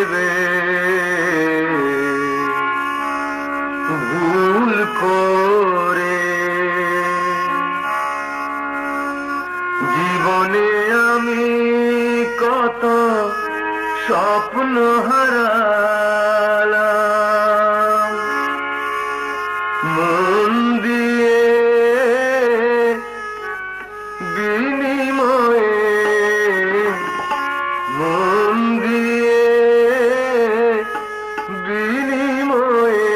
ভেবে ভুল করে জীবনে আমি কত স্বপ্ন হারালাম মন দিয়ে বিনিময়ে মন দিয়ে বিনিময়ে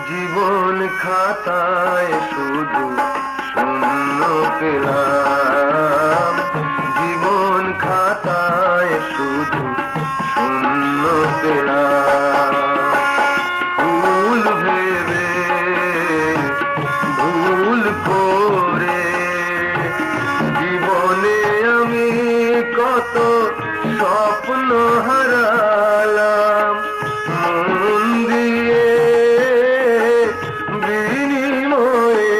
জীবন খাতায় শুধু শূন্য পেলাম জীবন খাতায় শুধু শূন্য পেলাম ভুল ভেবে ভুল করে জীবনে আমি কত স্বপ্ন হারালাম মন দিয়ে বিনিময়ে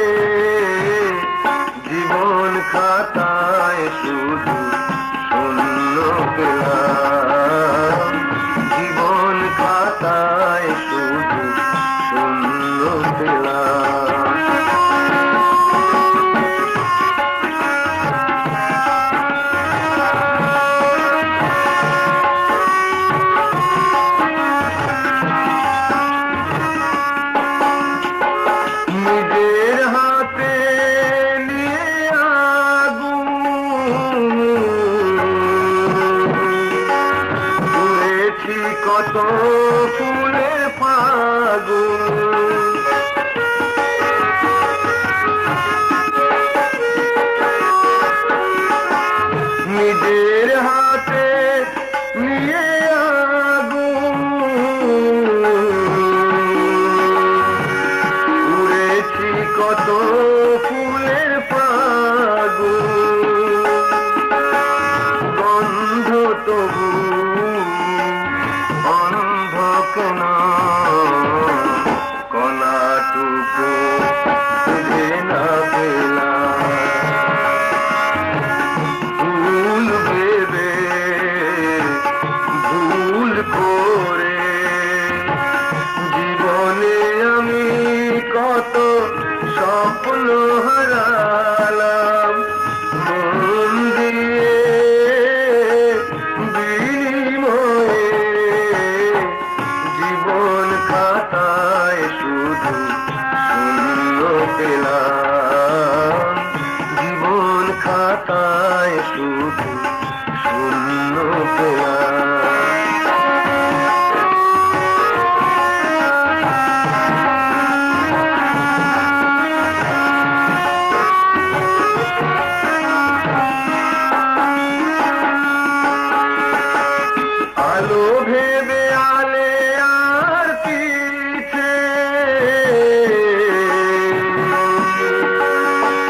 জীবন খাতায় শুধু শূন্য পেলাম জীবন খাতায় শুধু শূন্য পেলাম নিজের হাতে নিয়ে আগুন পুড়েছি কত ফুলের ফাগুন নিজের হাতে নিয়ে আগুন উড়েছি কত ফুলের ফাগুন গন্ধ তবু অন্ধ কেন কণাটুকু খুঁজে না পেলাম ভুল ভেবে ভুল করে জীবনে আমি কত স্বপ্ন হারালাম মন দিয়ে বিনিময়ে জীবন খাতায় শুধু শূন্য পেলাম জীবন খাতায় শুধু শূন্য পেলাম আলো ভেবে আলে আর পিছে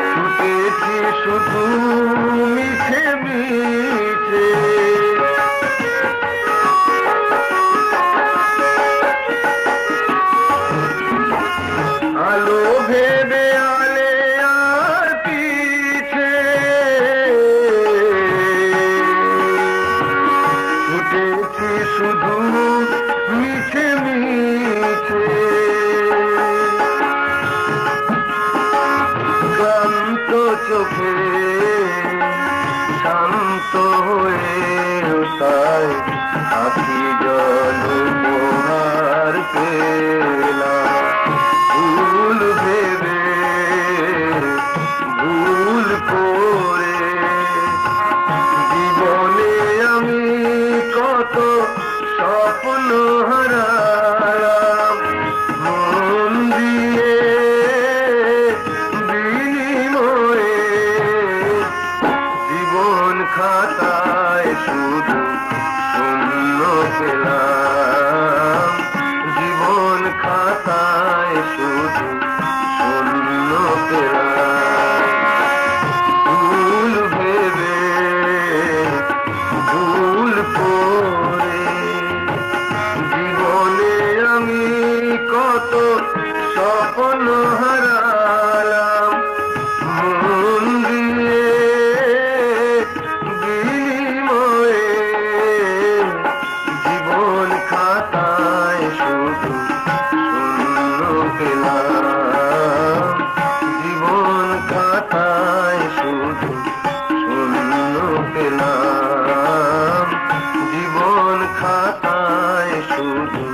ছুটেছি শুধু মিছে মিছে আলো ভেবে আলে আর পিছে ছুটেছি শুধু মিছে মিছে ক্লান্ত চোখে শান্ত হয়ে তাই আখি জল উপহার পেলাম ভুল ভেবে ভুল করে জীবনে আমি কত স্বপ্ন হারালাম মন দিয়ে বিনিময়ে জীবন খাতায় শুধু শূন্য পেলাম জীবন খাতায় শুধু শূন্য পেলাম ভুল ভেবে ভুল করে জীবন পেলাম, জীবন খাতায় শুধু শূন্য পেলাম, জীবন খাতায় শুধু